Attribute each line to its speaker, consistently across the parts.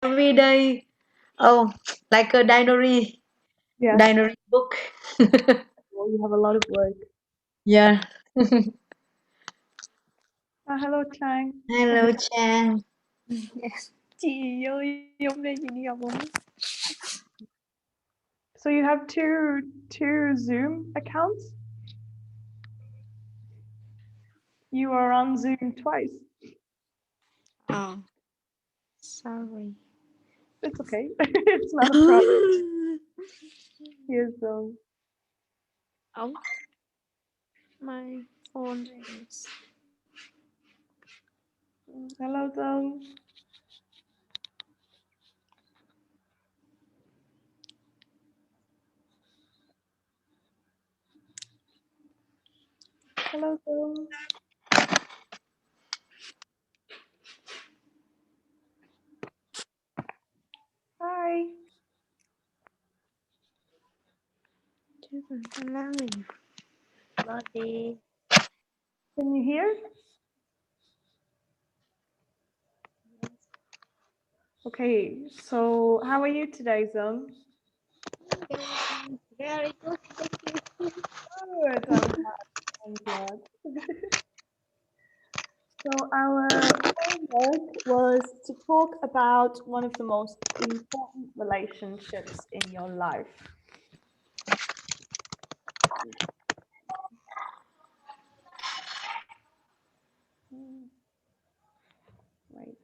Speaker 1: every day. Oh, like a
Speaker 2: Yeah.
Speaker 1: diary book.
Speaker 2: Well, you have a lot of work.
Speaker 1: Yeah.
Speaker 2: Hello, Chang.
Speaker 1: Hello, Chan.
Speaker 3: Chị ơi, hôm nay chị đi học không?
Speaker 2: So you have two Zoom accounts? You are on Zoom twice.
Speaker 3: Oh, sorry.
Speaker 2: It's okay. It's not a problem. Here's
Speaker 3: Oh, my phone is...
Speaker 2: hello, Dong. Hello, Dong. Hi.
Speaker 3: Chứ còn tao nói gì? Body.
Speaker 2: Can you hear? Okay, so how are you today, Zong?
Speaker 3: Very good, thank you.
Speaker 2: Good, I'm glad. So our homework was to talk about one of the most important relationships in your life. Wait,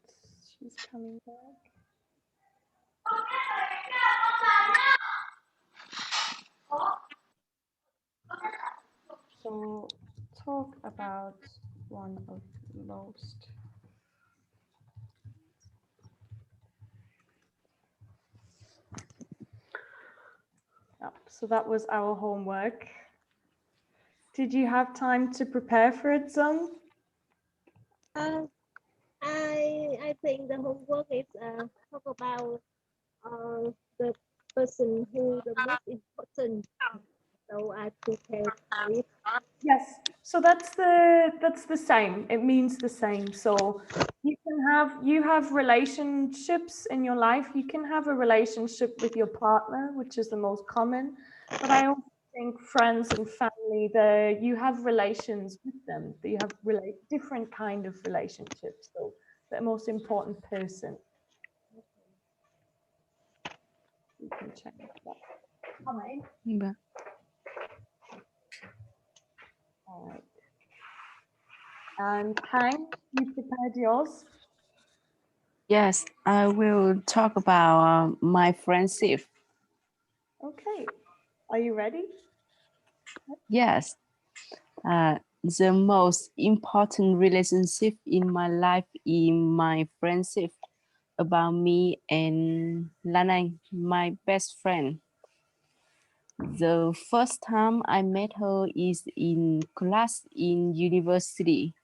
Speaker 2: she's coming back. So talk about one of the most. Yep, so that was our homework. Did you have time to prepare for it, Zung?
Speaker 4: I think the homework is talk about the person who the most important. So I prepared for it.
Speaker 2: Yes, so that's the same. It means the same. So you have relationships in your life. You can have a relationship with your partner, which is the most common. But I also think friends and family, you have relations with them. You have different kind of relationships. So the most important person. You can check that.
Speaker 3: Vâng.
Speaker 2: All right. And Kang, you prepared yours?
Speaker 5: Yes, I will talk about my friendship.
Speaker 2: Okay. Are you ready?
Speaker 5: Yes, the most important relationship in my life is my friendship about me and Lanang, my best friend. The first time I met her is in class in university.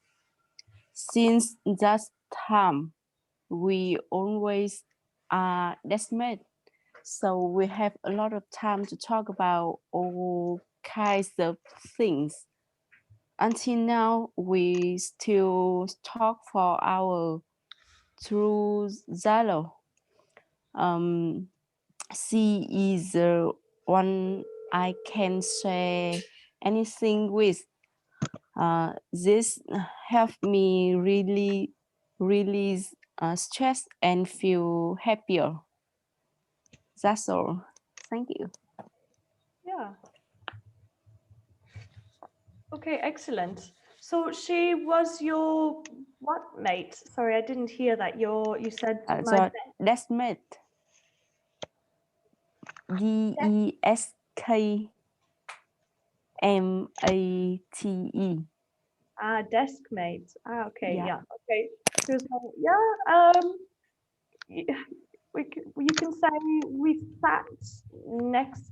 Speaker 5: Since that time, we always are desperate. So we have a lot of time to talk about all kinds of things. Until now, we still talk for hours through Zalo. She is the one I can share anything with. This helped me really release stress and feel happier. That's all. Thank you.
Speaker 2: Yeah. Okay, excellent. So she was your what mate? Sorry, I didn't hear that. You said my
Speaker 5: So that's mate. DESKMATE.
Speaker 2: desk mate. Okay,
Speaker 5: Yeah.
Speaker 2: yeah. Okay. She was my, you can say we sat next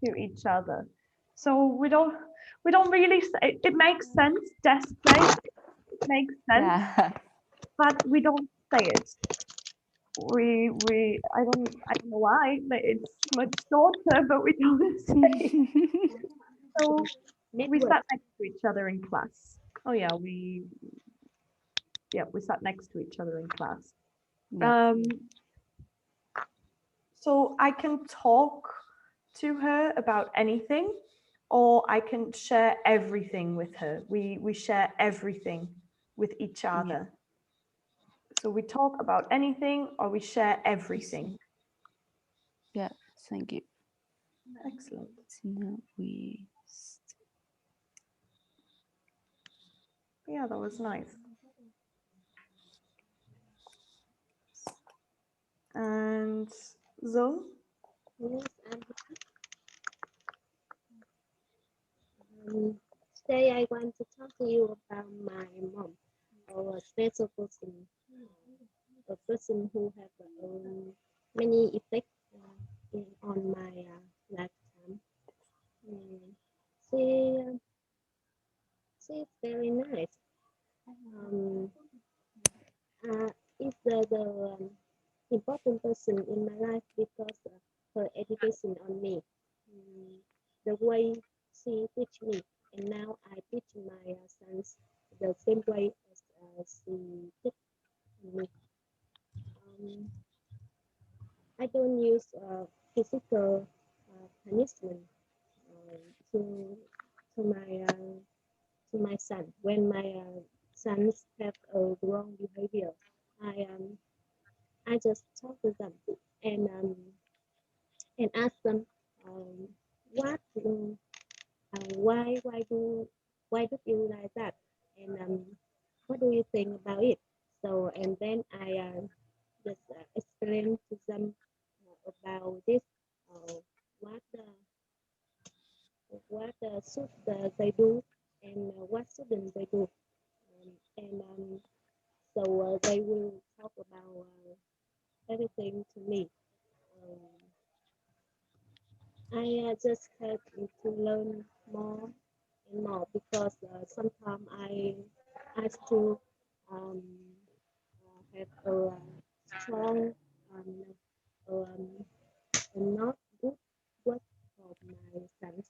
Speaker 2: to each other. So we don't really say it makes sense, desk mate. It makes sense,
Speaker 5: Yeah.
Speaker 2: but we don't say it. We I don't know why, but it's much shorter, but we don't say it. So we sat next to each other in class. Oh yeah, we sat next to each other in class.
Speaker 5: Yeah.
Speaker 2: So I can talk to her about anything, or I can share everything with her. We share everything with each other. So we talk about anything or we share everything.
Speaker 5: Yeah, thank you.
Speaker 2: Excellent.
Speaker 5: So now we
Speaker 2: Yeah, that was nice. And Zoe?
Speaker 4: Yes, today I want to talk to you about my mom, or a special person, a person who have many effects on my lifetime. Mm, she she's very nice. Um, is the important person in my life because her education on me. Mm, the way she teach me, and now I teach my sons the same way as she teach me. Um, I don't use physical punishment uh, to to my uh, to my son when my sons have a wrong behavior. I I just talk to them and ask them what why do you like that, and what do you think about it. So and then I just explain to them about this, uh, what should they do, and what shouldn't they do, and so they will talk about everything to me. um, I just have to learn more and more because sometimes I still um, have a strong um, not good word for my sons.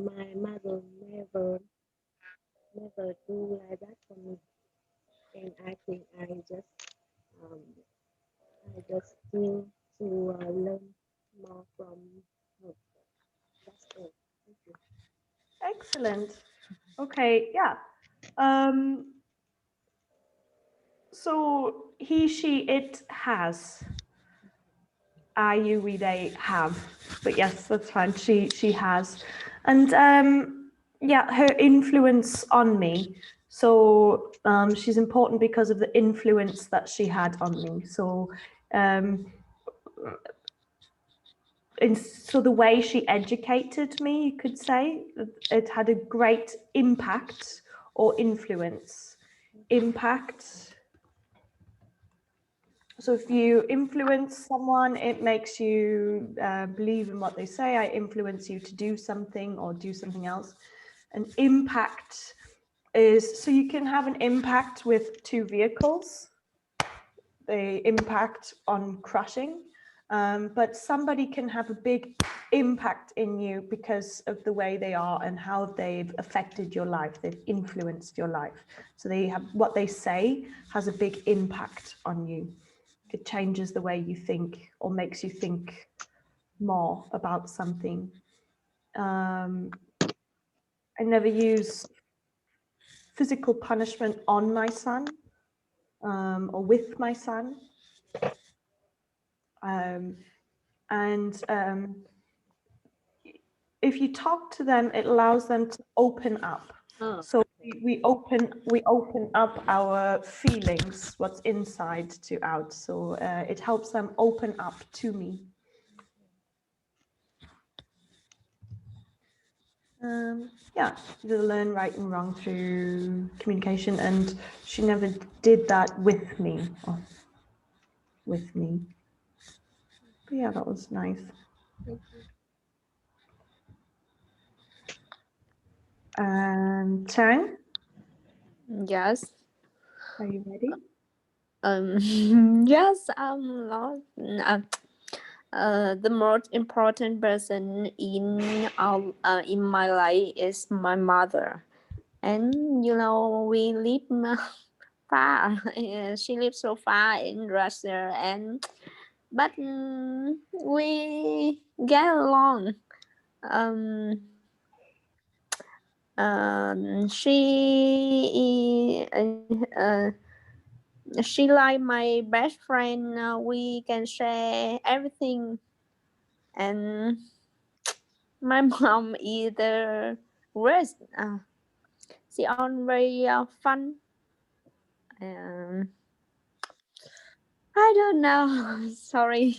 Speaker 4: My mother never do like that for me, and I think um, I just need to learn more from her. That's all. Thank you.
Speaker 2: Excellent. Okay, yeah. So he, she, it has. I, you, we, they have. But yes, that's fine. She has. And yeah, her influence on me. So she's important because of the influence that she had on me. So so the way she educated me, you could say, it had a great impact or influence. Impact. So if you influence someone, it makes you believe in what they say. I influence you to do something or do something else. An impact is, so you can have an impact with two vehicles. They impact on crushing, but somebody can have a big impact in you because of the way they are and how they've affected your life. They've influenced your life. So they have, what they say has a big impact on you. It changes the way you think or makes you think more about something. I never use physical punishment on my son or with my son. And if you talk to them, it allows them to open up.
Speaker 4: Oh,
Speaker 2: So we open up our feelings, what's inside to out. So it helps them open up to me. Yeah, you learn right and wrong through communication, and she never did that with me. But yeah, that was nice.
Speaker 4: thank you.
Speaker 2: And Chang,
Speaker 3: Yes.
Speaker 2: are you ready?
Speaker 3: Yes, I'm lost. The most important person in my life is my mother, and we live far. She lives so far in Russia, but we get along. Um, she like my best friend. We can share everything, and my mom is the worst. She always fun. Um, I don't know. Sorry.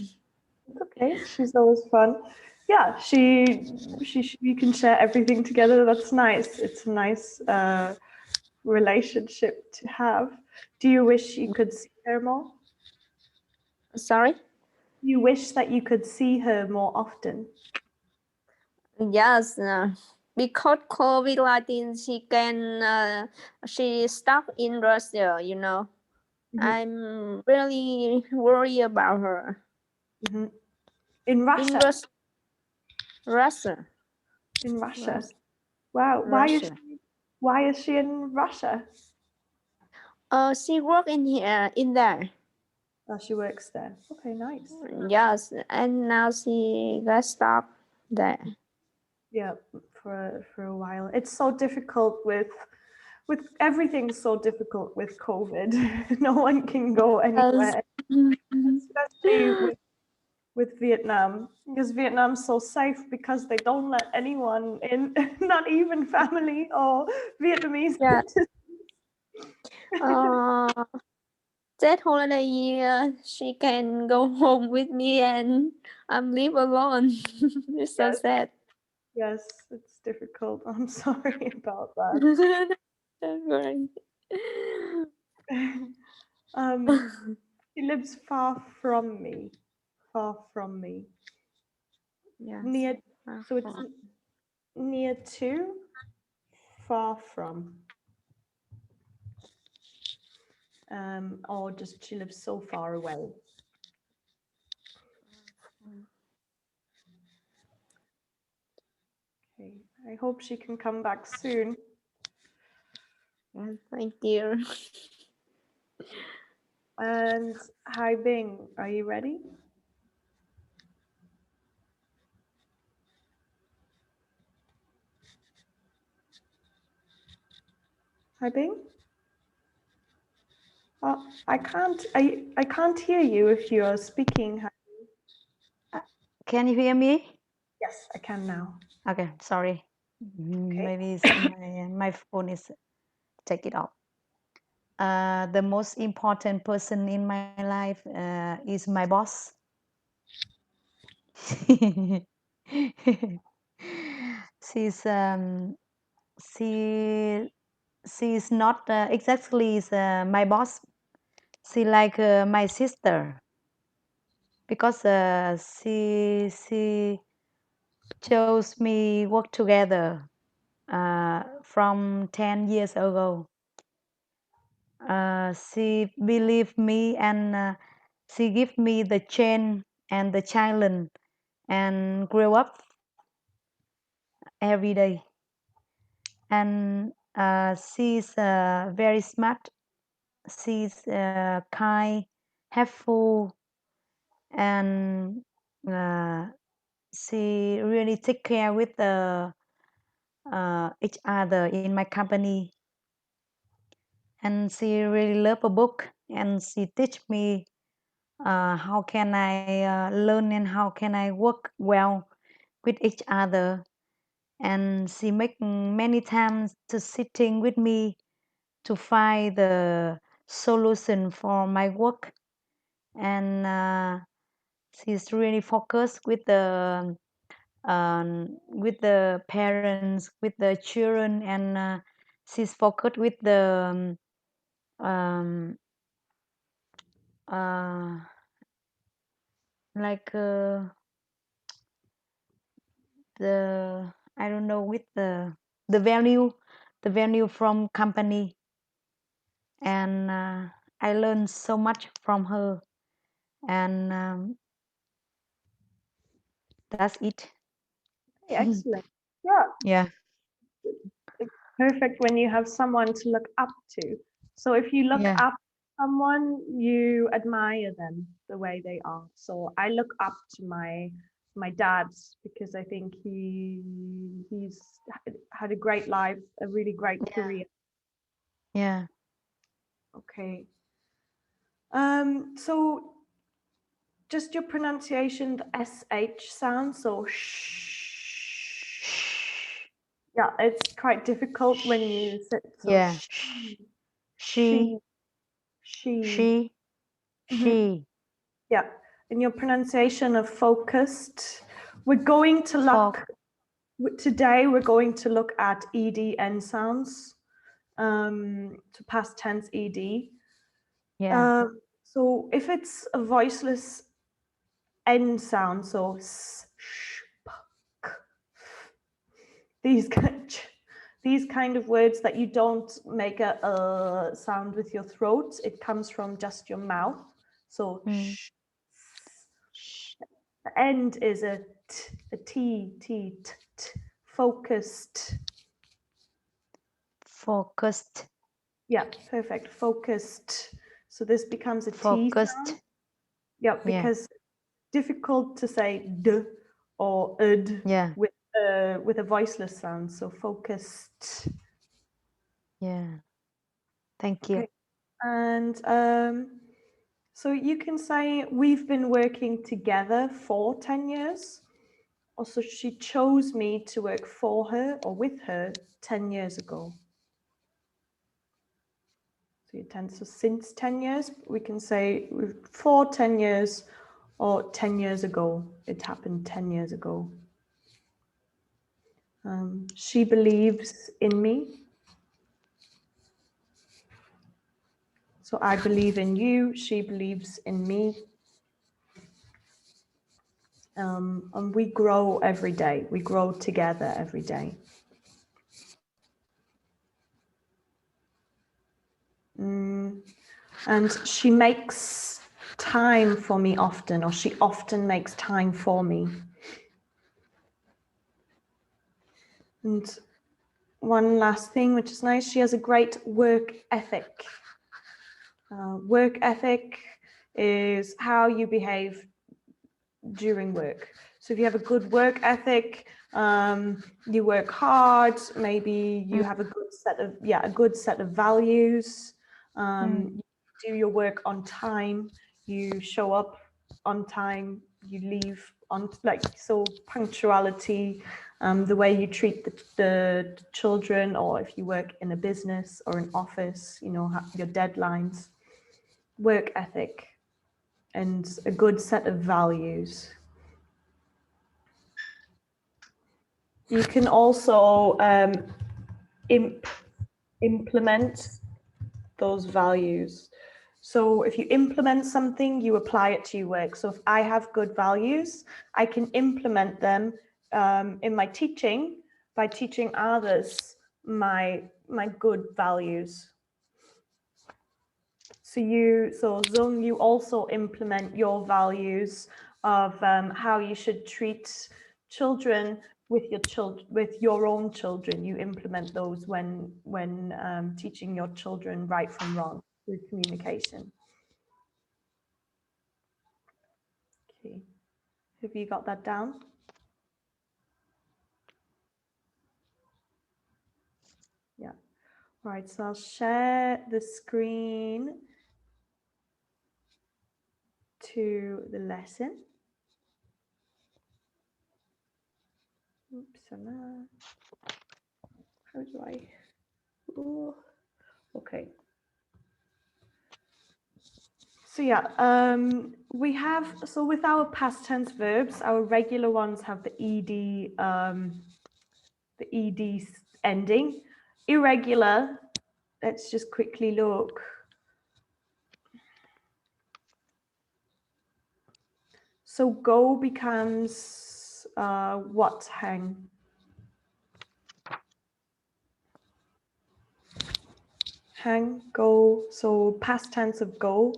Speaker 2: It's okay. She's always fun. Yeah, you can share everything together. That's nice. It's a nice relationship to have. Do you wish you could see her more?
Speaker 3: Sorry.
Speaker 2: You wish that you could see her more often.
Speaker 3: Yes, because COVID-19, she stuck in Russia. I'm really worried about her.
Speaker 2: In
Speaker 3: In
Speaker 2: Russia.
Speaker 3: Russia.
Speaker 2: In Russia.
Speaker 3: Russia.
Speaker 2: Wow.
Speaker 3: Russia.
Speaker 2: Why is she in Russia?
Speaker 3: She work in there.
Speaker 2: Oh, she works there. Okay, nice.
Speaker 3: Yes, and now she got stuck there.
Speaker 2: Yeah, for a while. It's so difficult with everything. So difficult with COVID. No one can go anywhere, especially with Vietnam, because Vietnam's so safe because they don't let anyone in, not even family or Vietnamese.
Speaker 3: Yeah. That holiday, she can go home with me and I'm live alone. It's so
Speaker 2: Yes,
Speaker 3: sad.
Speaker 2: yes, it's difficult. I'm sorry about that.
Speaker 3: Don't worry.
Speaker 2: He lives far from me. Far from me.
Speaker 3: Yes.
Speaker 2: Near, so it's near to, far from. Or just she lives so far away. Okay, I hope she can come back soon.
Speaker 3: Thank you.
Speaker 2: And Hai Bing, are you ready? Hai Bing? I can't hear you if you're speaking.
Speaker 1: Can you hear me?
Speaker 2: Yes, I can now.
Speaker 1: Okay, sorry.
Speaker 2: Okay.
Speaker 1: Maybe my phone is take it off. The most important person in my life is my boss. She's she she's not exactly is my boss. She like my sister because she chose me work together from 10 years ago. She believed me and she gave me the chance and the challenge and grow up every day. And she's very smart. She's kind, helpful, and uh, she really take care with each other in my company. And she really love a book, and she teach me how can I learn and how can I work well with each other. And she make many times to sitting with me to find the solution for my work. And she's really focused with the parents, with the children, and she's focused with the uh, like the I don't know with the value the value from company. And I learned so much from her. And that's it.
Speaker 2: Excellent. Yeah,
Speaker 1: Yeah.
Speaker 2: it's perfect when you have someone to look up to. So if you look
Speaker 1: Yeah.
Speaker 2: up someone, you admire them the way they are. So I look up to my dad because I think he's had a great life, a really great career.
Speaker 1: Yeah.
Speaker 2: Okay. So just your pronunciation, the SH sound, so shh. Yeah, it's quite difficult when you sit. So
Speaker 1: Yeah.
Speaker 2: she.
Speaker 1: She.
Speaker 2: Yeah, in your pronunciation of focused, we're going to look today. We're going to look at ed sounds, to past tense ed.
Speaker 1: Yeah.
Speaker 2: So if it's a voiceless n sound, so s, sh, p, k, f, these kind of words that you don't make a sound with your throat, it comes from just your mouth. So sh. The end is a t, t, focused.
Speaker 1: Focused.
Speaker 2: Yeah, perfect. Focused. So this becomes a T
Speaker 1: Focused.
Speaker 2: sound. Yeah, because difficult to say d or ed
Speaker 1: Yeah.
Speaker 2: with a voiceless sound. So focused.
Speaker 1: Yeah. Thank you.
Speaker 2: Okay. And so you can say we've been working together for 10 years. Also, she chose me to work for her or with her 10 years ago. So since 10 years, we can say for 10 years or 10 years ago. It happened 10 years ago. She believes in me. So I believe in you. She believes in me. And we grow every day. We grow together every day. And she makes time for me often, or she often makes time for me. And one last thing, which is nice, she has a great work ethic. Work ethic is how you behave during work. So if you have a good work ethic, you work hard, maybe you have a good set of values, you do your work on time, you show up on time, you leave on, so punctuality, the way you treat the children, or if you work in a business or an office, your deadlines, work ethic, and a good set of values. You can also implement those values. So if you implement something, you apply it to your work. So if I have good values, I can implement them in my teaching by teaching others my good values. So Zung, you also implement your values of how you should treat children with your own children. You implement those when teaching your children right from wrong through communication. Okay, have you got that down? Yeah. All right, so I'll share the screen to the lesson. Oops, how do I? Ooh, okay. So yeah, we have, so with our past tense verbs, our regular ones have the ed ending. Irregular, let's just quickly look. So go becomes what, Hang? Hang, go, so past tense of go.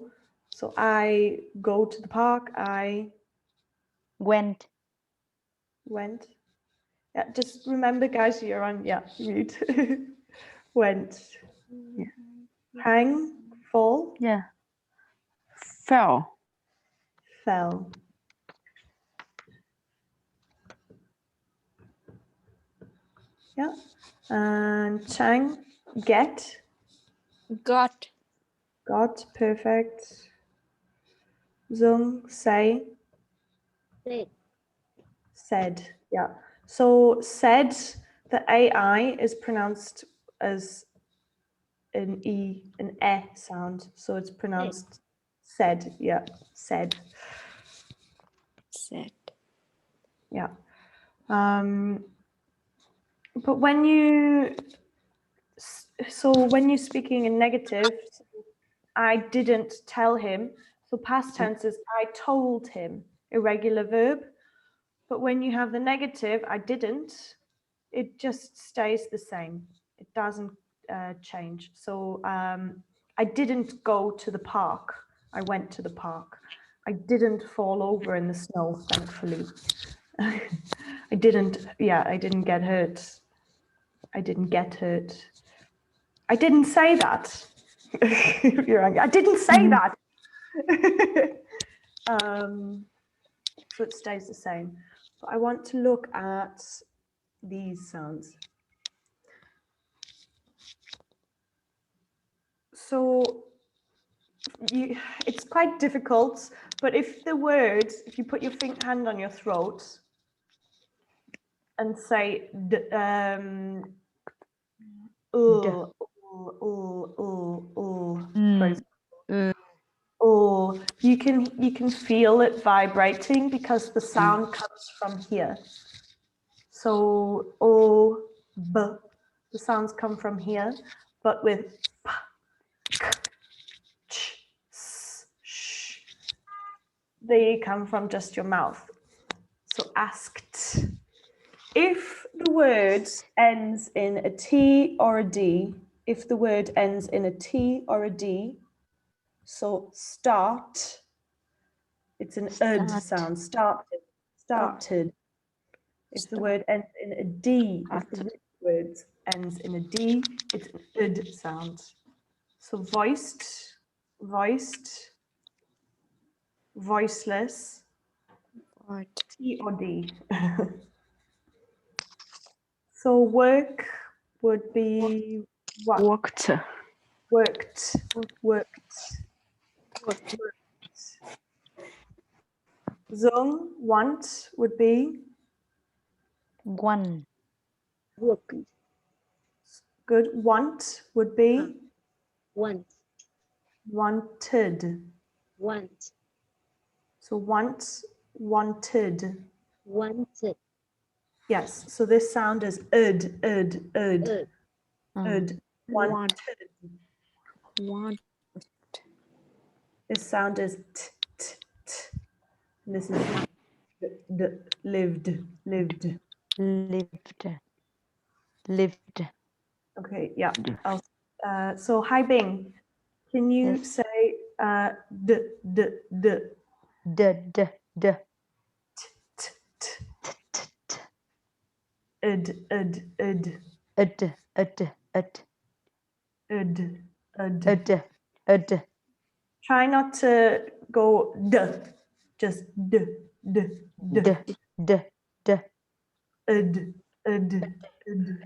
Speaker 2: So I go to the park, I
Speaker 1: Went.
Speaker 2: Yeah, just remember, guys, you're on mute. Went. Yeah. Hang, fall,
Speaker 5: Yeah. Fell.
Speaker 2: fell. Yeah. And Chang, get,
Speaker 3: Got.
Speaker 2: got, perfect. Zung, say,
Speaker 4: said,
Speaker 2: said. Yeah. So said, the AI is pronounced as an E, an E sound. So it's pronounced said. Yeah. Said.
Speaker 3: Said.
Speaker 2: Yeah. But when you're speaking in negative, I didn't tell him. So past tense is I told him, irregular verb. But when you have the negative, I didn't, it just stays the same. It doesn't change. So I didn't go to the park. I went to the park. I didn't fall over in the snow, thankfully. I didn't get hurt. I didn't get hurt. I didn't say that. You're angry. I didn't say that. So it stays the same. But I want to look at these sounds. So it's quite difficult, but if you put your hand on your throat and say, you can feel it vibrating because the sound comes from here. So b, the sounds come from here, but with p, k, ch, s, sh, they come from just your mouth. So asked. If the word ends in a T or a D, if the word ends in a T or a D, so start, it's an ud sound, started. If the word ends in a D, if the word ends in a D, it's an ud sound. So voiced, voiced, voiceless, T or D. So work would be what?
Speaker 5: Worked.
Speaker 2: Worked, worked. Zung, want would be
Speaker 1: One.
Speaker 4: work,
Speaker 2: good. Want would be
Speaker 4: want,
Speaker 2: wanted.
Speaker 4: want,
Speaker 2: So want, wanted.
Speaker 4: wanted,
Speaker 2: Yes. So this sound is ud, ud, ud, ud. Wanted.
Speaker 3: Want.
Speaker 2: This sound is t, t, t. And this is d, lived, lived.
Speaker 1: Lived. Lived.
Speaker 2: Okay. Yeah. So hi Bing, can you
Speaker 1: Yes.
Speaker 2: say d, d, d?
Speaker 1: D.
Speaker 2: T, t, ud, ud, ud,
Speaker 1: Ud.
Speaker 2: ud, ud.
Speaker 1: Ud.
Speaker 2: Try not to go d, just d, d, d,
Speaker 1: D.
Speaker 2: ud, ud, ud,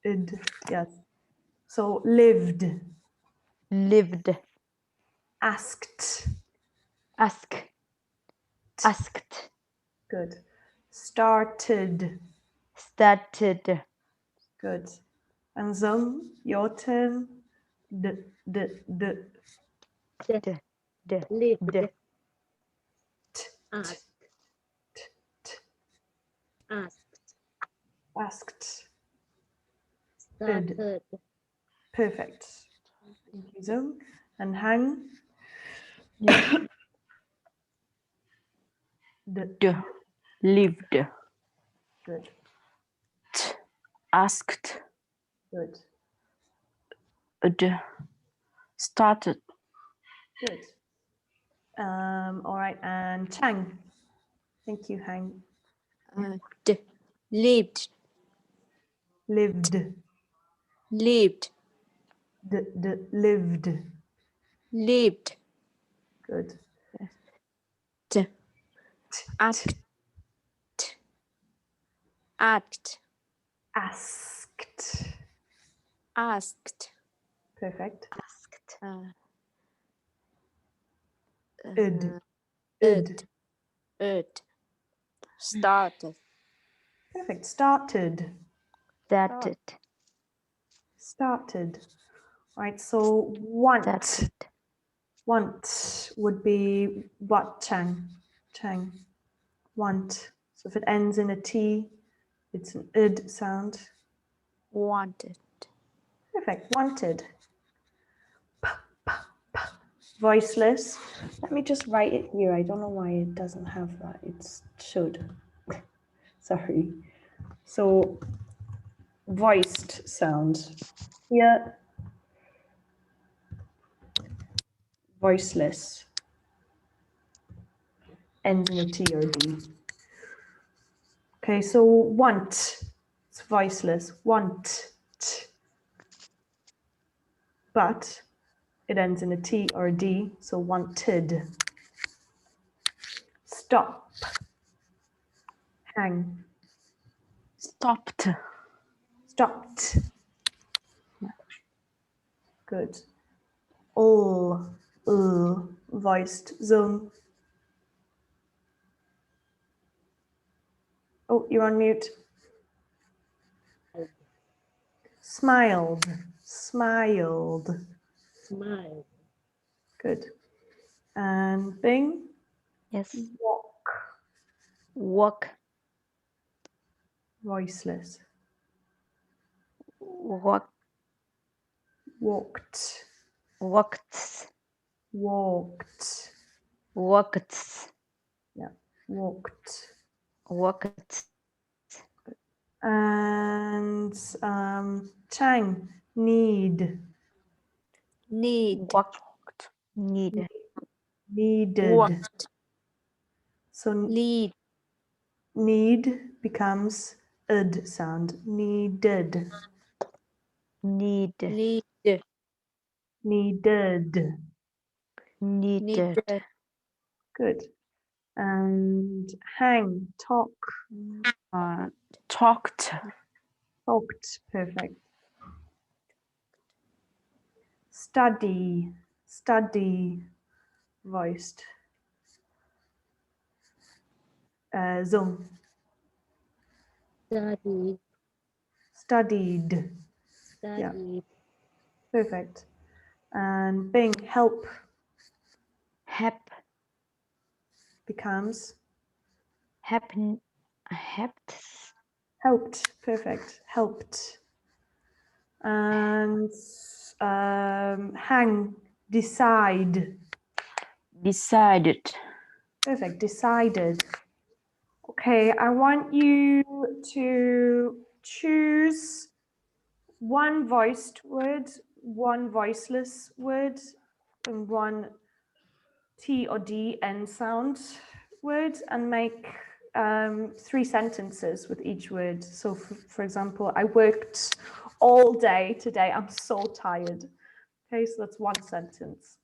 Speaker 2: ud. Yes. So lived,
Speaker 1: Lived.
Speaker 2: asked,
Speaker 1: Asked.
Speaker 2: good. Started,
Speaker 1: Started.
Speaker 2: good. And Zung, your turn. D, d, d,
Speaker 4: lived,
Speaker 2: t,
Speaker 4: asked,
Speaker 2: t, t,
Speaker 4: asked,
Speaker 2: asked.
Speaker 4: started,
Speaker 2: Perfect. Thank you, Zung. And Hang. D,
Speaker 5: Lived.
Speaker 2: good,
Speaker 5: Asked.
Speaker 2: good,
Speaker 5: Started.
Speaker 2: good. All right, and Chang. Thank you, Hang.
Speaker 3: Lived.
Speaker 2: Lived,
Speaker 3: Lived.
Speaker 2: Lived.
Speaker 3: lived,
Speaker 2: Good.
Speaker 3: asked, asked,
Speaker 2: Asked.
Speaker 3: asked,
Speaker 2: Perfect.
Speaker 1: Asked.
Speaker 2: Id.
Speaker 3: Id, started,
Speaker 2: Perfect. Started.
Speaker 1: Started.
Speaker 2: Started. Right, so want.
Speaker 1: Started.
Speaker 2: Want would be what, Chang? Chang. Want. So if it ends in a T, it's an id sound.
Speaker 3: wanted,
Speaker 2: Perfect. Wanted. Voiceless. Let me just write it here. I don't know why it doesn't have that. It should. Sorry. So voiced sound. Here. Voiceless. Ends in a T or D. Okay, so want. It's voiceless. Want. But it ends in a T or a D, so wanted. Stop. Hang.
Speaker 5: Stopped.
Speaker 2: Stopped. Good. All. Voiced. Zone. Oh, you're on mute. Smiled. Smiled.
Speaker 4: Smile.
Speaker 2: Good. And Bing.
Speaker 1: Yes.
Speaker 2: Walk.
Speaker 1: Walk.
Speaker 2: Voiceless.
Speaker 1: Walk.
Speaker 2: Walked.
Speaker 1: Walked.
Speaker 2: Walked.
Speaker 1: Walked.
Speaker 2: Yeah. Walked.
Speaker 1: Walked.
Speaker 2: And Chang. Need.
Speaker 3: need,
Speaker 1: Walked. Need.
Speaker 2: Needed.
Speaker 3: walked,
Speaker 2: So
Speaker 3: lead,
Speaker 2: need becomes id sound. Needed.
Speaker 1: Need.
Speaker 3: lead,
Speaker 2: Needed.
Speaker 1: Needed.
Speaker 3: needed,
Speaker 2: Good. And hang. Talk.
Speaker 5: Talked.
Speaker 2: Talked. Perfect. Study. Study. Voiced. Zone.
Speaker 4: Studied.
Speaker 2: Studied. Yeah.
Speaker 4: Studied.
Speaker 2: Perfect. And Bing. Help
Speaker 1: Help.
Speaker 2: becomes
Speaker 1: Happen. Helped.
Speaker 2: helped. Perfect. Helped. And hang. Decide.
Speaker 5: Decided.
Speaker 2: Perfect. Decided. Okay, I want you to choose one voiced word, one voiceless word, and one T or D end sound word, and make 3 sentences with each word. So, for example, I worked all day today. I'm so tired. Okay, so that's one sentence.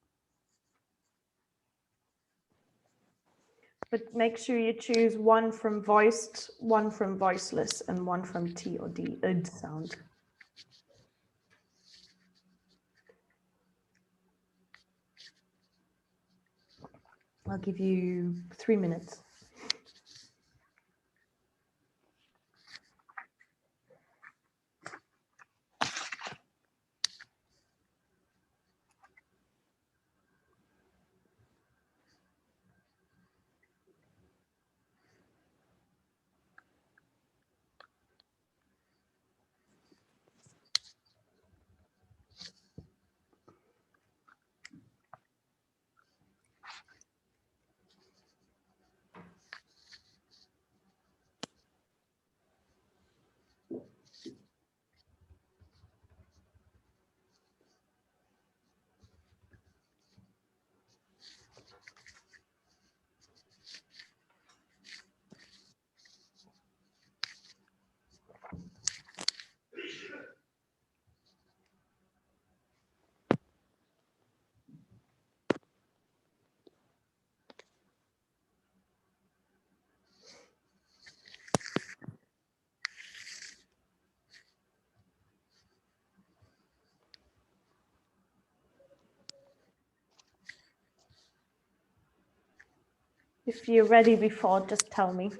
Speaker 2: But make sure you choose one from voiced, one from voiceless, and one from T or D, id sound. I'll give you 3 minutes. If you're ready before, just tell me.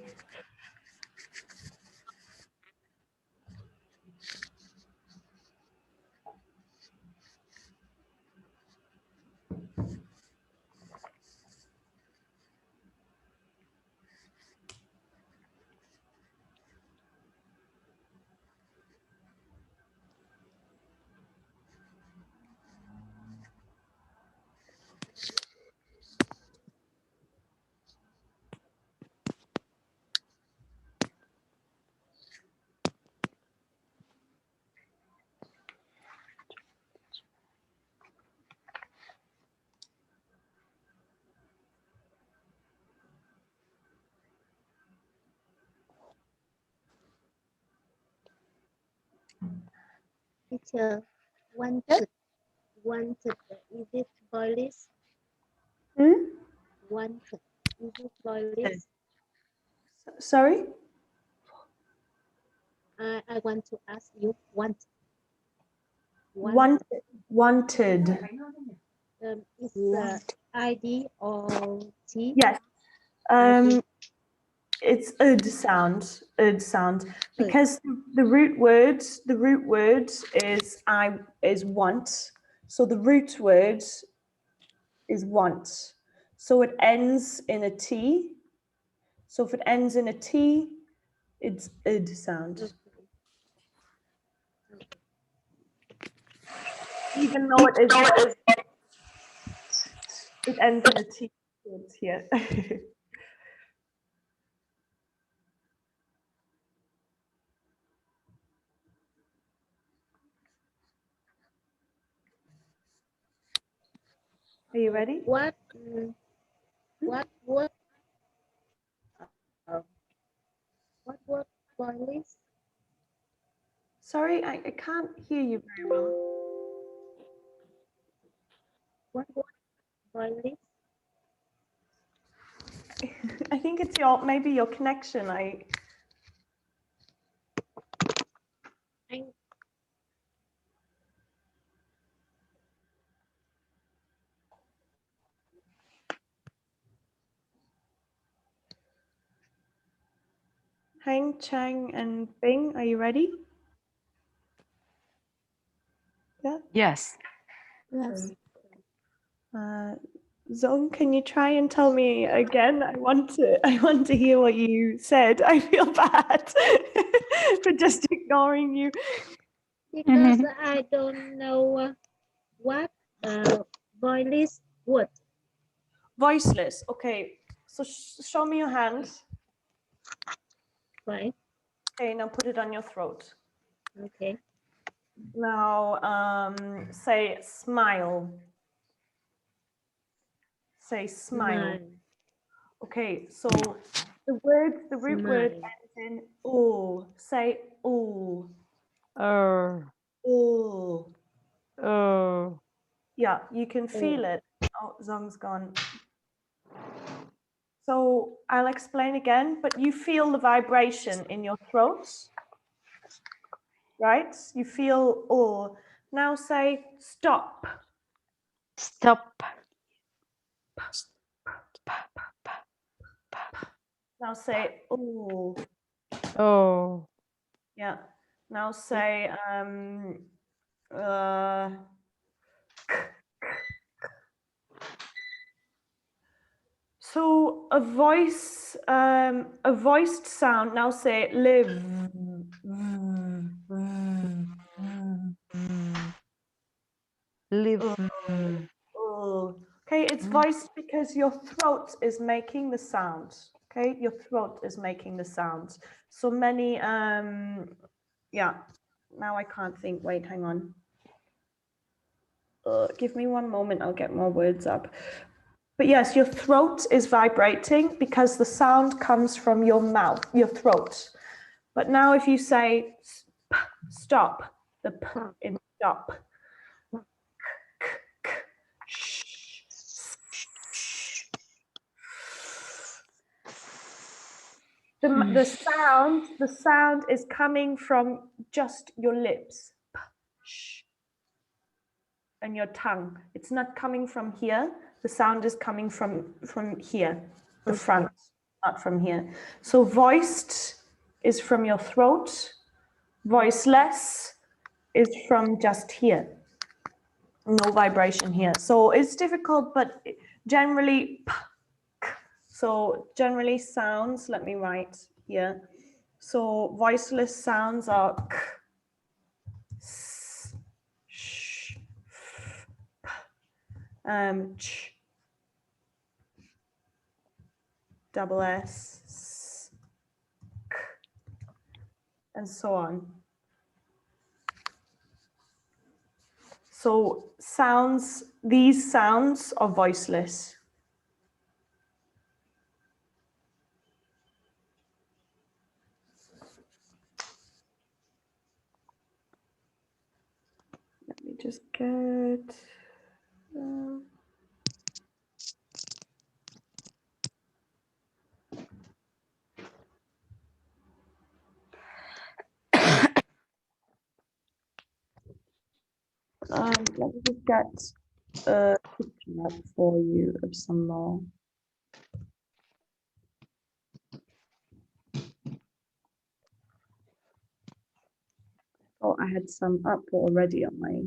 Speaker 4: Teacher, wanted. Is it boilish? Wanted. Is it boilish?
Speaker 2: Sorry?
Speaker 4: I want to ask you. Wanted.
Speaker 2: Wanted.
Speaker 4: Is ID or T?
Speaker 2: Yes. It's ud sound, because the root word is want. So the root word is want. So it ends in a T. So if it ends in a T, it's ud sound. Even though it ends in a T it's here. Are you ready?
Speaker 4: What word boilish?
Speaker 2: Sorry, I can't hear you very well.
Speaker 4: What word boilish?
Speaker 2: I think it's maybe your connection. Hang, Chang, and Bing, are you ready? Yeah.
Speaker 5: Yes.
Speaker 3: Yes.
Speaker 2: Zong, can you try and tell me again? I want to hear what you said. I feel bad for just ignoring you.
Speaker 4: Because I don't know what boilish word.
Speaker 2: Voiceless. Okay. So show me your hand.
Speaker 4: Right.
Speaker 2: Okay. Now put it on your throat.
Speaker 4: Okay.
Speaker 2: Now say smile. Say smile. Okay. So the root word ends in oo. Say oo. Oo. Yeah, you can feel it. Oh, Zong's gone. So I'll explain again, but you feel the vibration in your throat, right? You feel oh. Now say stop.
Speaker 1: Stop.
Speaker 2: Now say oh.
Speaker 1: Oh.
Speaker 2: Yeah. Now say so a voiced sound. Now say live.
Speaker 1: Live.
Speaker 2: Oh. Okay, it's voiced because your throat is making the sound. Okay, your throat is making the sound. So many yeah. Now I can't think. Wait, hang on. Give me one moment, I'll get more words up. But yes, your throat is vibrating because the sound comes from your mouth, your throat. But now if you say stop, the p in stop. The sound is coming from just your lips and your tongue. It's not coming from here. The sound is coming from here. the front, not from here. So voiced is from your throat. Voiceless is from just here. No vibration here. So it's difficult, but generally, so generally sounds, let me write here. So voiceless sounds are k, s, sh, f, p, ch, double s, k, and so on. So sounds, these sounds are voiceless. Let me just get. Let me just get a picture up for you of some more. Oh, I had some up already on my.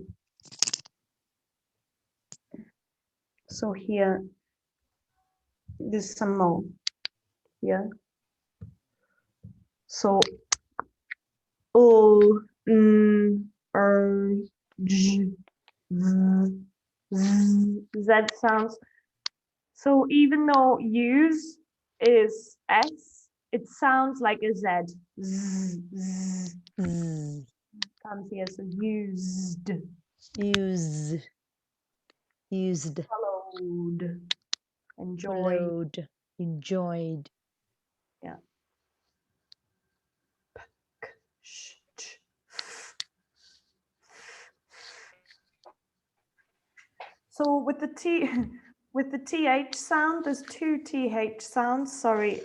Speaker 2: So here, there's some more here. So, O, N, R, J, Z, Z sounds. So even though use is S, it sounds like a Z. Z, Z. Comes here, so used.
Speaker 1: Used.
Speaker 2: Followed. Enjoyed.
Speaker 1: Followed. Enjoyed.
Speaker 2: Yeah. Sh, ch, f. So with the with the TH sound, there's two TH sounds. Sorry,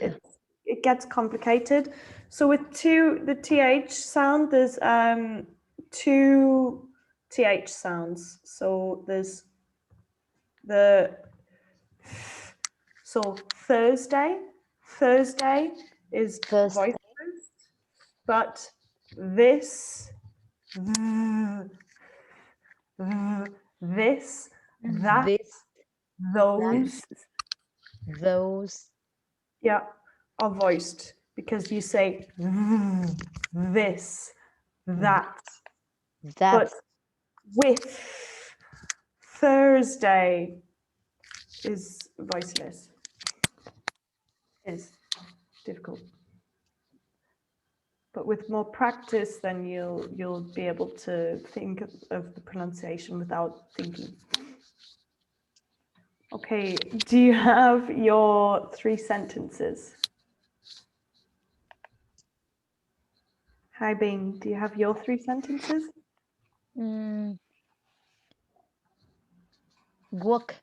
Speaker 2: it gets complicated. So with the TH sound, there's two TH sounds. So there's so Thursday is voiceless, but this, this, that,
Speaker 1: those,
Speaker 2: yeah, are voiced because you say this, that. But with Thursday is voiceless. Is difficult. But with more practice, then you'll be able to think of the pronunciation without thinking. Okay, do you have your 3 sentences? Hi, Bing, do you have your 3 sentences?
Speaker 1: Work.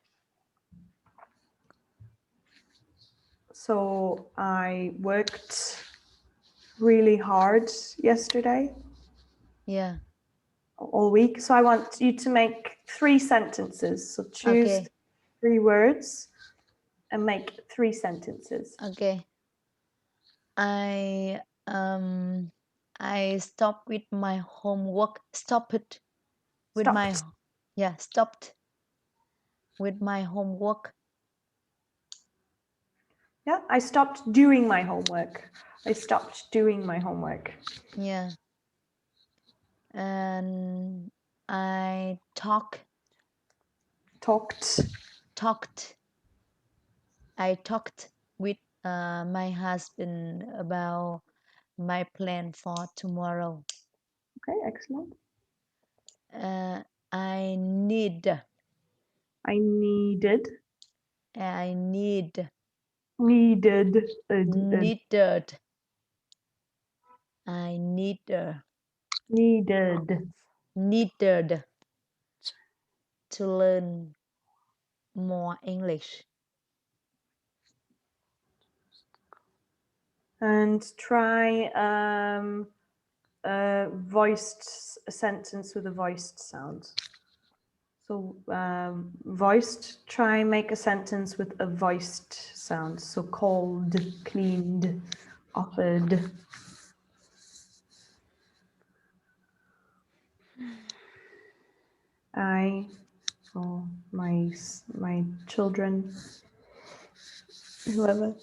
Speaker 2: So I worked really hard yesterday.
Speaker 1: Yeah.
Speaker 2: All week. So I want you to make 3 sentences. So choose 3 words and make 3 sentences.
Speaker 1: Okay. I stopped with my homework. Stopped with my stopped with my homework.
Speaker 2: Yeah, I stopped doing my homework. I stopped doing my homework.
Speaker 1: Yeah. And I talked. I talked with my husband about my plan for tomorrow.
Speaker 2: Okay, excellent.
Speaker 1: I needed.
Speaker 2: I needed.
Speaker 1: To learn more English.
Speaker 2: And try a voiced sentence with a voiced sound. So voiced, try and make a sentence with a voiced sound. So called, cleaned, offered. I, or my children, whoever.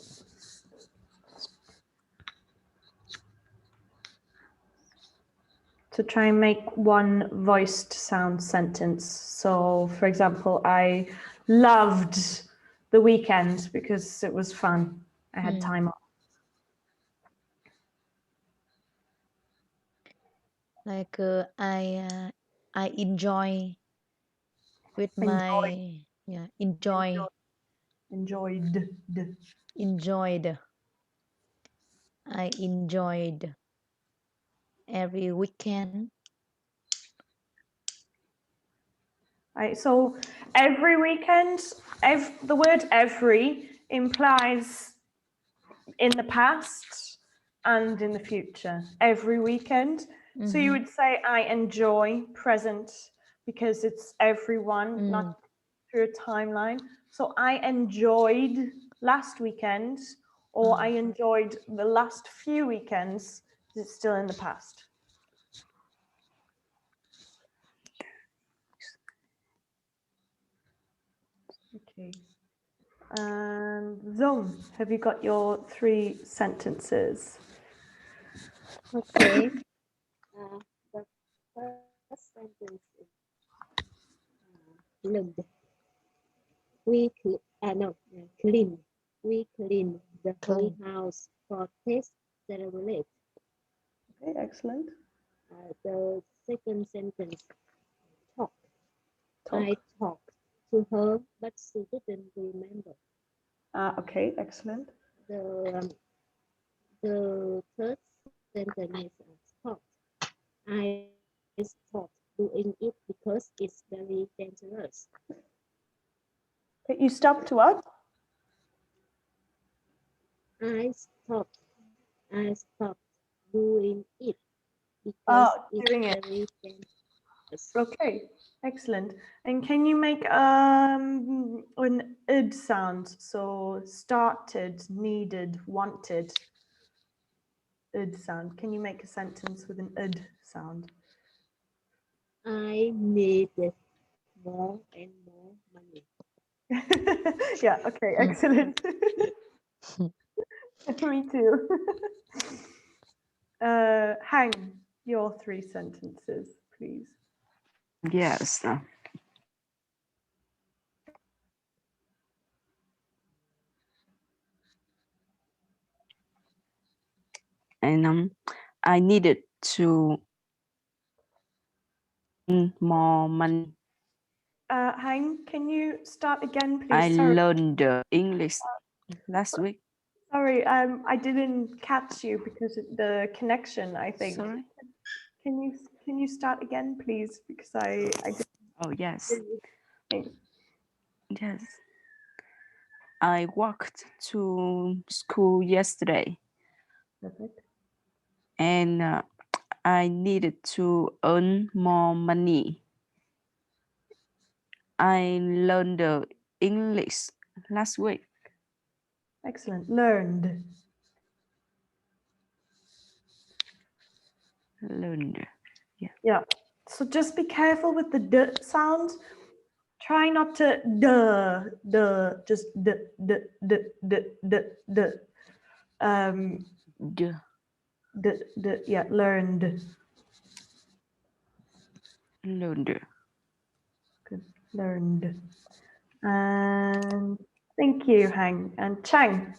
Speaker 2: To try and make one voiced sound sentence. So, for example, I loved the weekend because it was fun. I had time off.
Speaker 1: Like I enjoy with my enjoyed. I enjoyed every weekend.
Speaker 2: Right, so every weekend, the word every implies in the past and in the future. Every weekend. So you would say I enjoy present because it's everyone, not through a timeline. So I enjoyed last weekend, or I enjoyed the last few weekends. It's still in the past. Okay. And Zong, have you got your 3 sentences?
Speaker 4: Okay. The first sentence is loved. Clean. We clean the whole house for test celebrate.
Speaker 2: Okay, excellent.
Speaker 4: The second sentence, talk. I talked to her, but she didn't remember.
Speaker 2: Okay, excellent.
Speaker 4: The third sentence is stop. I stopped doing it because it's very dangerous.
Speaker 2: Okay, you stopped to what?
Speaker 4: I stopped doing it because it's very dangerous.
Speaker 2: Okay, excellent. And can you make an id sound? So started, needed, wanted. Id sound. Can you make a sentence with an id sound?
Speaker 4: I needed more and more money.
Speaker 2: Yeah, okay, excellent. Me too. Hang your 3 sentences, please.
Speaker 5: Yes. And I needed to earn more money.
Speaker 2: Hang, can you start again, please?
Speaker 5: I
Speaker 2: Sorry.
Speaker 5: learned English last week.
Speaker 2: Sorry, I didn't catch you because of the connection, I think.
Speaker 5: Sorry.
Speaker 2: Can you start again, please? Because I didn't.
Speaker 5: Oh, yes.
Speaker 2: Thanks.
Speaker 5: Yes. I walked to school yesterday.
Speaker 2: Perfect.
Speaker 5: And I needed to earn more money. I learned English last week.
Speaker 2: Excellent. Learned.
Speaker 5: Learned.
Speaker 2: Yeah. So just be careful with the d sound. Try not to duh, just d. Yeah, learned.
Speaker 5: Learned.
Speaker 2: Good. Learned. And thank you, Hang. And Chang.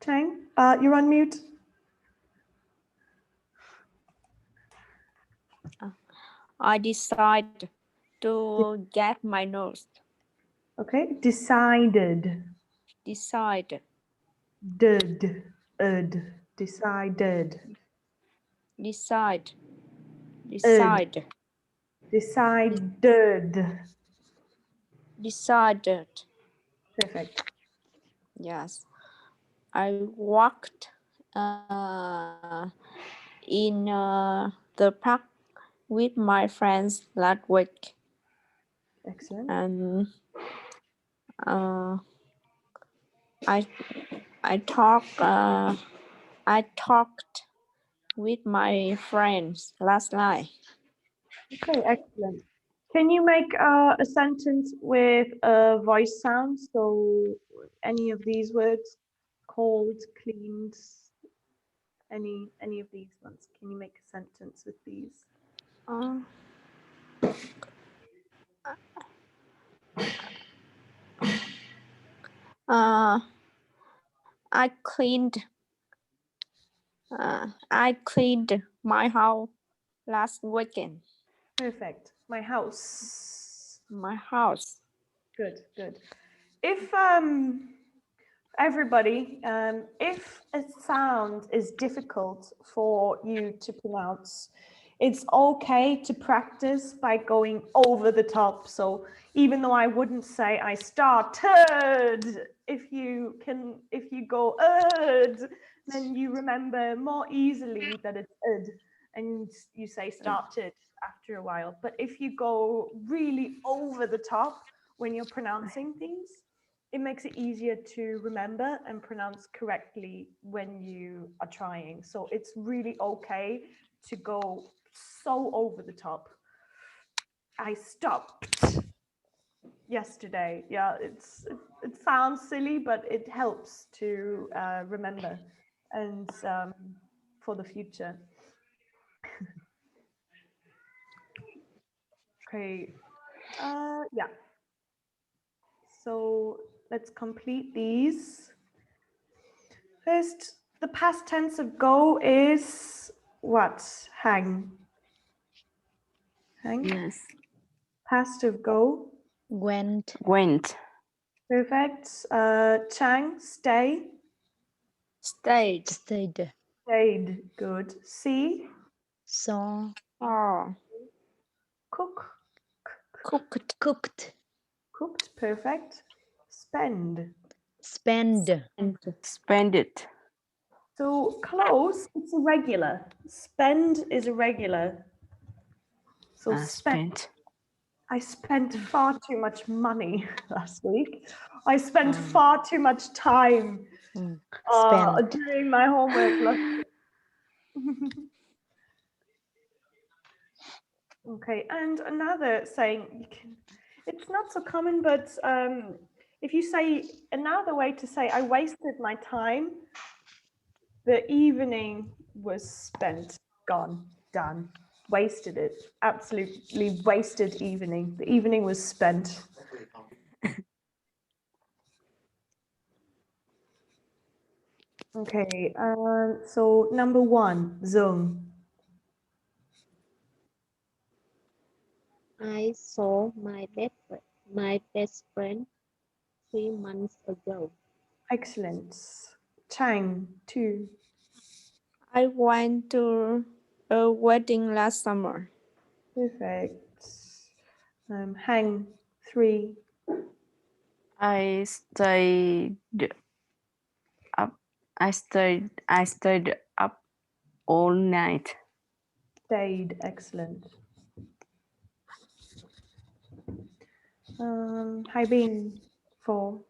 Speaker 2: Chang, you're on mute.
Speaker 3: I decided to get my nose.
Speaker 2: Okay, decided.
Speaker 3: Decide.
Speaker 2: Decided.
Speaker 3: Decide. Decide.
Speaker 2: Decided.
Speaker 3: Decided.
Speaker 2: Perfect.
Speaker 3: Yes. I walked in the park with my friends last week,
Speaker 2: Excellent.
Speaker 3: and I talked with my friends last night.
Speaker 2: Okay, excellent. Can you make a sentence with a voice sound? So any of these words, cold, cleaned, any of these ones. Can you make a sentence with these?
Speaker 3: Uh, uh, I cleaned. I cleaned my house last weekend.
Speaker 2: Perfect. My house.
Speaker 3: My house.
Speaker 2: Good, good. If everybody, if a sound is difficult for you to pronounce, it's okay to practice by going over the top. So even though I wouldn't say I started, if you go then you remember more easily that it's and you say started after a while. But if you go really over the top when you're pronouncing things, it makes it easier to remember and pronounce correctly when you are trying. So it's really okay to go so over the top. I stopped yesterday. Yeah, it sounds silly, but it helps to remember and for the future. Okay. Yeah. So let's complete these. First, the past tense of go is what? Hang. Hang.
Speaker 5: Yes.
Speaker 2: Past of go.
Speaker 1: Went.
Speaker 5: Went.
Speaker 2: Perfect. Chang, stay.
Speaker 3: Stayed.
Speaker 1: Stayed.
Speaker 2: Stayed. Good. See.
Speaker 1: Saw.
Speaker 3: Oh,
Speaker 2: Cook.
Speaker 3: cooked.
Speaker 1: Cooked.
Speaker 2: Cooked. Perfect. Spend.
Speaker 1: Spend.
Speaker 5: Spend it.
Speaker 2: So close, it's irregular. Spend is irregular. So spend.
Speaker 5: Spent.
Speaker 2: I spent far too much money last week. I spent far too much time
Speaker 1: Spend.
Speaker 2: doing my homework. Okay, and another saying, it's not so common, but if you say another way to say I wasted my time, the evening was spent, gone, done, wasted it, absolutely wasted evening. The evening was spent. Okay, so number one, Zung.
Speaker 4: I saw my best friend 3 months ago.
Speaker 2: Excellent. Chang, two.
Speaker 3: I went to a wedding last summer.
Speaker 2: Perfect. Hang, three.
Speaker 5: I stayed up. I stayed up all night.
Speaker 2: Stayed, excellent. Haibin, four.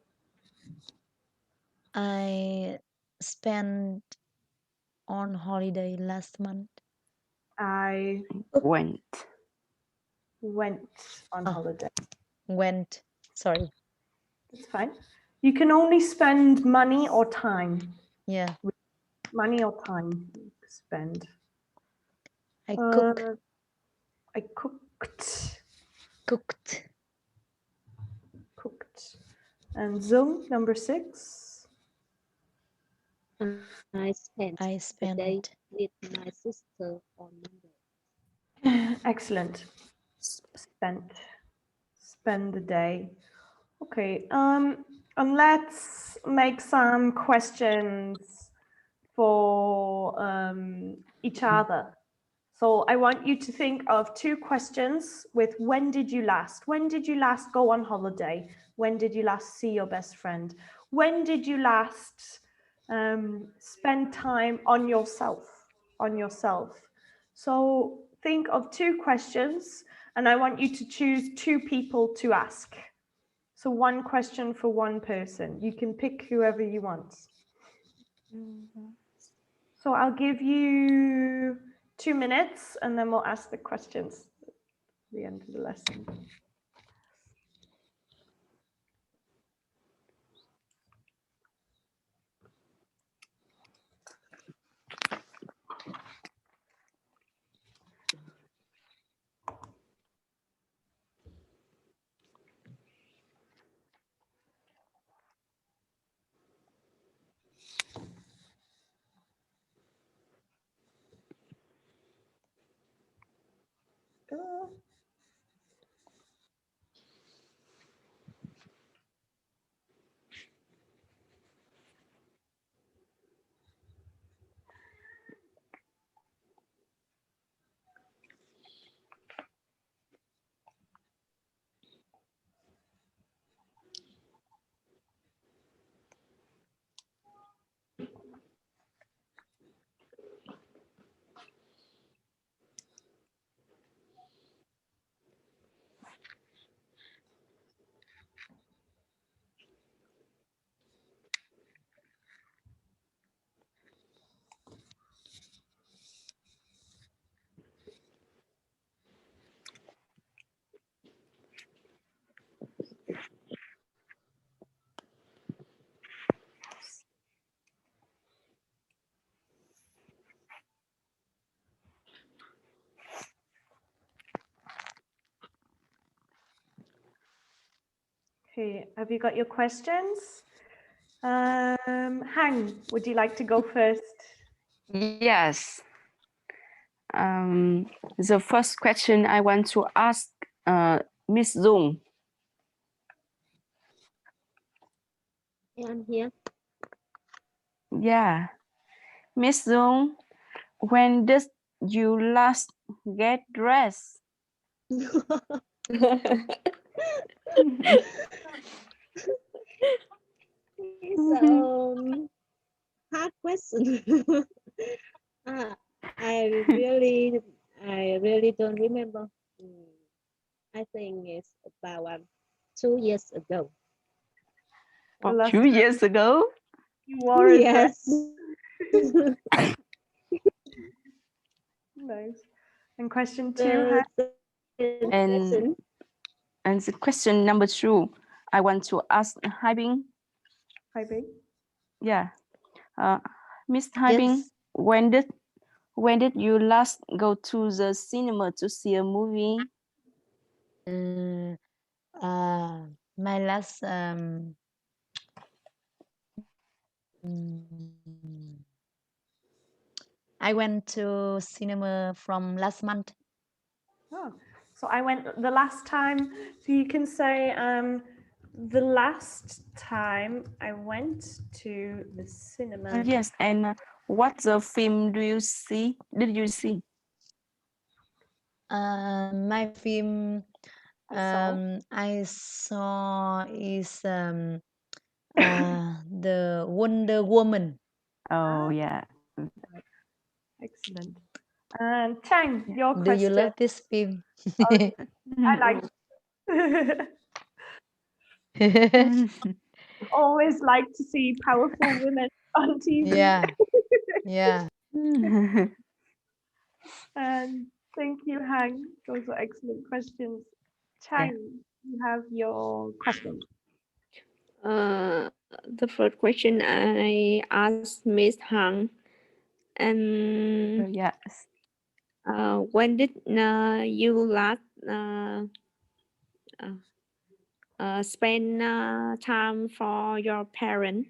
Speaker 1: I spent on holiday last month.
Speaker 2: I
Speaker 5: Went.
Speaker 2: went on holiday.
Speaker 1: Went. Sorry.
Speaker 2: That's fine. You can only spend money or time.
Speaker 1: Yeah.
Speaker 2: Money or time. Spend.
Speaker 1: I cook.
Speaker 2: I cooked.
Speaker 1: Cooked.
Speaker 2: Cooked. And Zung, number six.
Speaker 4: I spent
Speaker 1: I
Speaker 4: the day
Speaker 1: spent.
Speaker 4: with my sister on Monday.
Speaker 2: Excellent. Spent. Spend the day. Okay. And let's make some questions for each other. So I want you to think of two questions with when did you last? When did you last go on holiday? When did you last see your best friend? when did you last spend time on yourself? So think of 2 questions, and I want you to choose 2 people to ask. So 1 question for 1 person. You can pick whoever you want. So I'll give you 2 minutes, and then we'll ask the questions at the end of the lesson. Go. Okay, have you got your questions? Hang, would you like to go first?
Speaker 5: Yes. The first question I want to ask Miss Dung.
Speaker 4: Yeah, I'm here.
Speaker 5: Yeah. Miss Dung, when did you last get dressed?
Speaker 4: So hard question. Ah, I really don't remember. I think it's about 2 years ago.
Speaker 5: Oh,
Speaker 2: Last
Speaker 5: 2 years ago?
Speaker 2: You wore a dress.
Speaker 4: Yes.
Speaker 2: Nice. And question 2,
Speaker 5: And the question number 2, I want to ask Haibing.
Speaker 2: Haibing.
Speaker 5: Yeah. Miss Haibing,
Speaker 1: Yes.
Speaker 5: when did you last go to the cinema to see a movie?
Speaker 1: My last I went to cinema from last month.
Speaker 2: Oh, so I went the last time. So you can say the last time I went to the cinema.
Speaker 5: Yes, and what the film do you see? Did you see?
Speaker 1: My film I saw is the Wonder Woman.
Speaker 5: Oh yeah.
Speaker 2: Excellent. And Chang, your
Speaker 1: Do
Speaker 2: question.
Speaker 1: you love this film?
Speaker 2: I like. Always like to see powerful women on TV.
Speaker 1: Yeah, yeah.
Speaker 2: And thank you, Hang. Those were excellent questions. Chang, you have your question.
Speaker 3: The first question I asked Miss Hang, and
Speaker 5: Yes.
Speaker 3: when did you last spend time for your parents?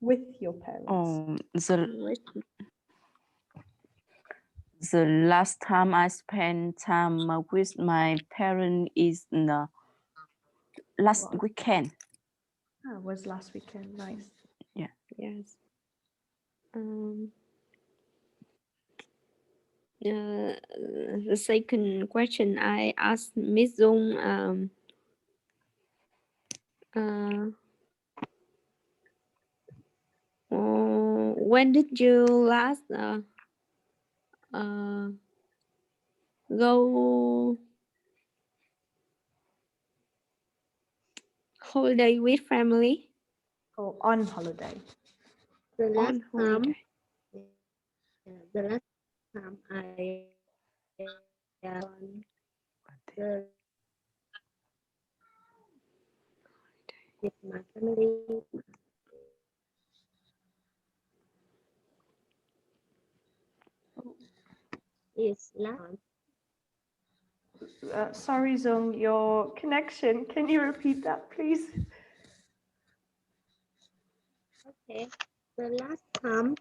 Speaker 2: With your parents.
Speaker 5: Oh, the last time I spent time with my parents is the last weekend.
Speaker 2: Ah, was last weekend. Nice.
Speaker 5: Yeah.
Speaker 3: Yes. The second question I asked Miss Dung, when did you last go holiday with family?
Speaker 2: Go on holiday.
Speaker 4: The last
Speaker 3: On
Speaker 4: time,
Speaker 3: holiday.
Speaker 4: the last time I on the with my family is last month.
Speaker 2: Sorry, Zung, your connection. Can you repeat that, please?
Speaker 4: Okay. The last time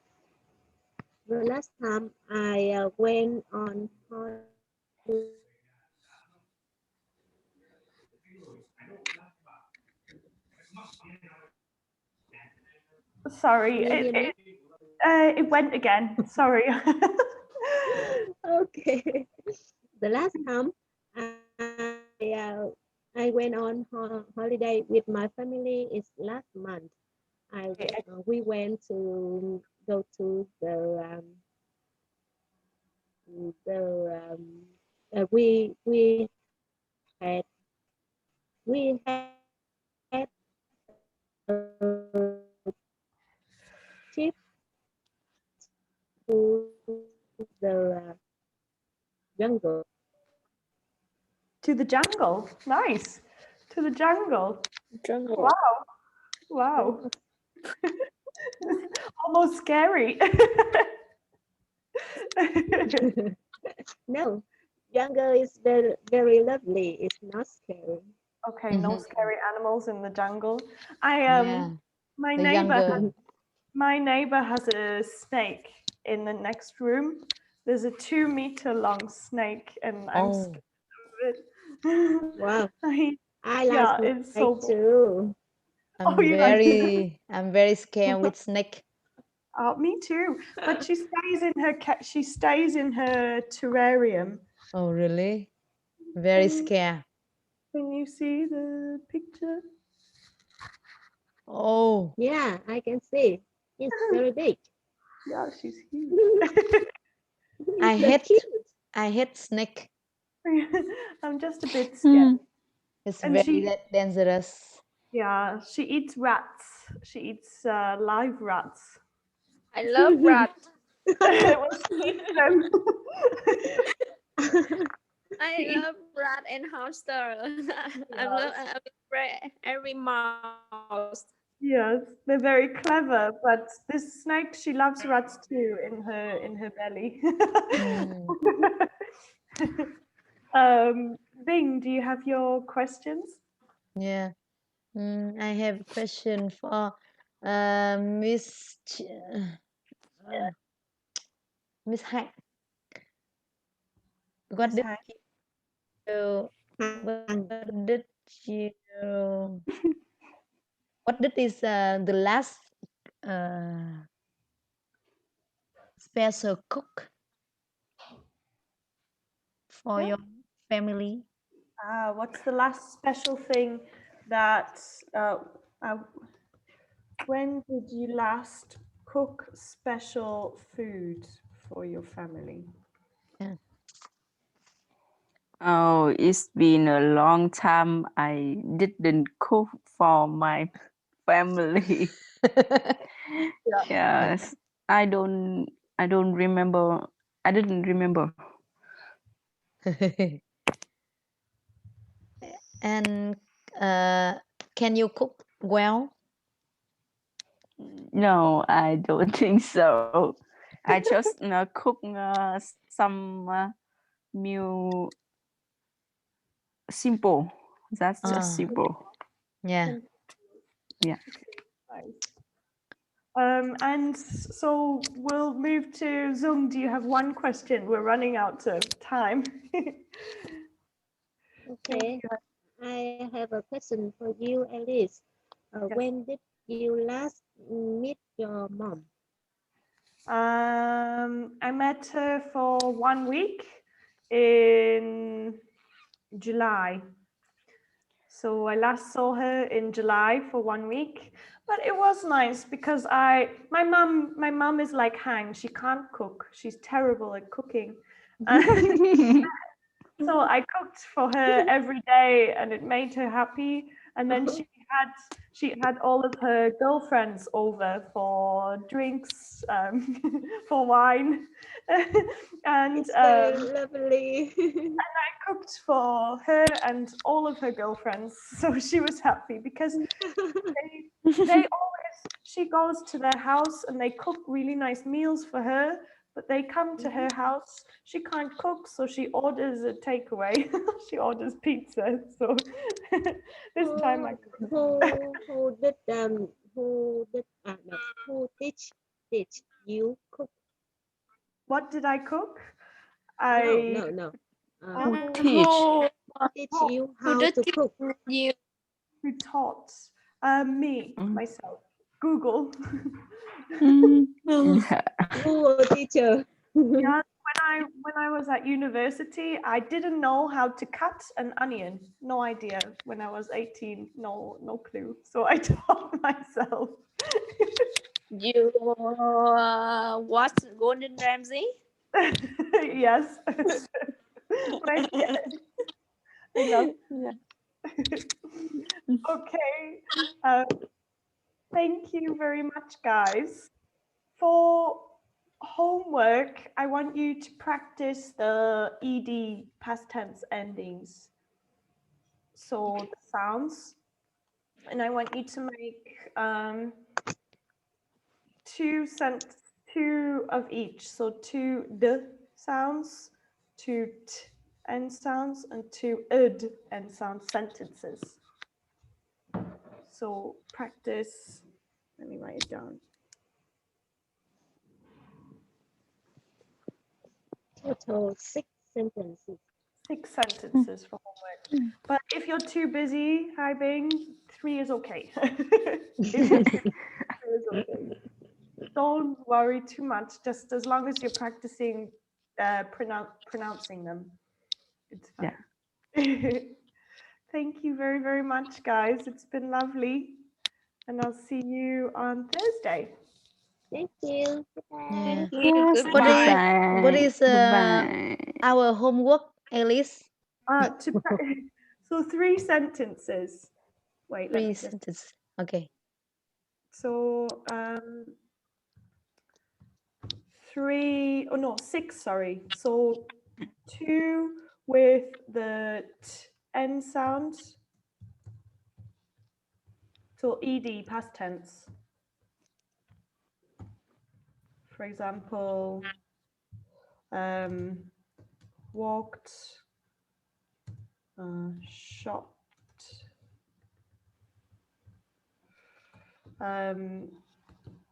Speaker 4: I went on holiday.
Speaker 2: Sorry,
Speaker 4: Can you hear me?
Speaker 2: it went again. Sorry.
Speaker 4: Okay. The last time I went on holiday with my family is last month. We went to go to we had a trip to the jungle.
Speaker 2: To the jungle. Nice. To the jungle.
Speaker 3: Jungle.
Speaker 2: Wow. Wow. Almost scary.
Speaker 4: No, jungle is very very lovely. It's not scary.
Speaker 2: Okay, no scary animals in the jungle.
Speaker 1: Yeah,
Speaker 2: My
Speaker 1: the
Speaker 2: neighbor
Speaker 1: younger.
Speaker 2: my neighbor has a snake in the next room. There's a 2-meter long snake, and I'm
Speaker 1: Oh,
Speaker 2: scared of it.
Speaker 4: Wow, I
Speaker 2: Yeah,
Speaker 4: like
Speaker 2: it's
Speaker 4: snake
Speaker 2: so.
Speaker 4: too.
Speaker 2: Oh, you like it?
Speaker 1: I'm very scared with snake.
Speaker 2: Oh, me too. But she stays in her she stays in her terrarium.
Speaker 1: Oh, really? Very scared.
Speaker 2: Can you see the picture?
Speaker 1: Oh,
Speaker 4: Yeah, I can see. It's very big.
Speaker 2: Yeah, she's huge.
Speaker 1: I
Speaker 4: So
Speaker 1: hate
Speaker 4: cute.
Speaker 1: I hate snake.
Speaker 2: I'm just a bit scared.
Speaker 1: It's
Speaker 2: And
Speaker 1: very dangerous.
Speaker 2: yeah, she eats rats. She eats live rats.
Speaker 3: I love rat.
Speaker 2: Well, she eats them.
Speaker 3: I love rat and hamster. I love every mouse.
Speaker 2: Yes, they're very clever. But this snake, she loves rats too in her belly. Bing, do you have your questions?
Speaker 1: Yeah. I have a question for Miss Miss Hack. What
Speaker 2: Miss
Speaker 1: did
Speaker 2: Han?
Speaker 1: you what did you what did is the last uh, special cook for
Speaker 2: Yeah.
Speaker 1: your family?
Speaker 2: What's the last special thing that uh, when did you last cook special food for your family?
Speaker 1: Yeah.
Speaker 5: Oh, it's been a long time I didn't cook for my family. Yes, I don't remember. I didn't remember.
Speaker 1: And can you cook well?
Speaker 5: No, I don't think so. I just cook some meal simple. That's just simple.
Speaker 1: Yeah.
Speaker 5: Yeah.
Speaker 2: Nice. And so we'll move to Zoom. Do you have one question? We're running out of time.
Speaker 4: Okay. I have a question for you, Ellis. When did you last meet your mom?
Speaker 2: I met her for 1 week in July. So I last saw her in July for 1 week, but it was nice because my mum is like Hang. She can't cook. She's terrible at cooking. So I cooked for her every day and it made her happy. And then she had all of her girlfriends over for drinks, for wine. And
Speaker 4: It's very lovely.
Speaker 2: I cooked for her and all of her girlfriends. So she was happy because she goes to their house and they cook really nice meals for her, but they come to her house, she can't cook, so she orders a takeaway. She orders pizza. So this time I
Speaker 4: who teach you cook?
Speaker 2: what did I cook?
Speaker 4: No.
Speaker 5: Who
Speaker 4: Who
Speaker 5: teach?
Speaker 4: teach you
Speaker 3: Who
Speaker 4: how
Speaker 3: did
Speaker 4: to
Speaker 3: teach
Speaker 4: cook?
Speaker 3: you?
Speaker 2: Who taught? Me, myself. Google.
Speaker 4: Who a teacher?
Speaker 2: Yeah, when I was at university, I didn't know how to cut an onion. No idea. When I was 18, no clue. So I taught myself.
Speaker 3: You watch Gordon Ramsay?
Speaker 2: Yes. I love. Okay. Thank you very much, guys. For homework, I want you to practice the ed past tense endings. So the sounds, and I want you to make two of each. So 2 d sounds, 2 t end sounds, and 2 ed end sound sentences. So practice. Let me write it down.
Speaker 4: Total 6 sentences.
Speaker 2: 6 sentences for homework. But if you're too busy, Hai Bing, 3 is okay. If you're too busy, 3 is okay. Don't worry too much, just as long as you're practicing pronouncing them. It's fine. Yeah. Thank you very, very much, guys. It's been lovely. And I'll see you on Thursday.
Speaker 4: Thank you.
Speaker 1: Yeah.
Speaker 5: Yes,
Speaker 3: Goodbye.
Speaker 1: What is
Speaker 5: goodbye.
Speaker 1: our homework, Ellis?
Speaker 2: So 3 sentences. Wait, let
Speaker 1: 3
Speaker 2: me just.
Speaker 1: sentences. Okay.
Speaker 2: So 6, sorry. So 2 with the t end sound. So ed past tense. For example, walked, shopped.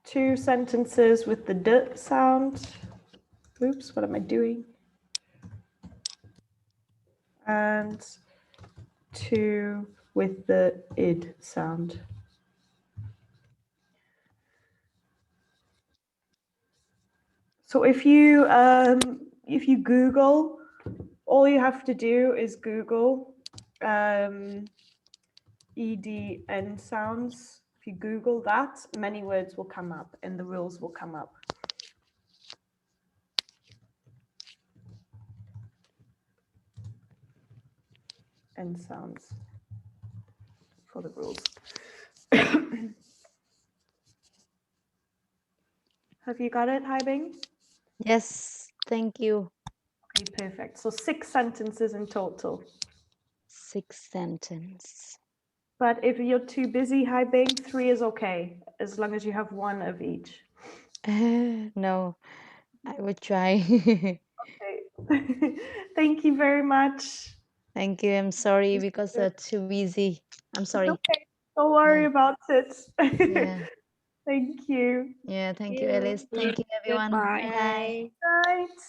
Speaker 2: 2 sentences with the d sound. Oops, what am I doing? And 2 with the id sound. So if you Google, all you have to do is Google ed end sounds. If you Google that, many words will come up and the rules will come up. End sounds for the rules. Have you got it, Hai Bing?
Speaker 1: Yes, thank you.
Speaker 2: Okay, perfect. So 6 sentences in total.
Speaker 1: 6 sentences.
Speaker 2: But if you're too busy, Hai Bing, 3 is okay, as long as you have 1 of each.
Speaker 1: No, I will try.
Speaker 2: Okay. Thank you very much.
Speaker 1: Thank you. I'm sorry because I'm too busy. I'm sorry.
Speaker 2: Okay, don't worry about it.
Speaker 1: Yeah.
Speaker 2: Thank you.
Speaker 1: Yeah, thank you, Ellis. Thank you, everyone.
Speaker 3: Goodbye.
Speaker 1: Bye.
Speaker 4: Bye.
Speaker 2: Night.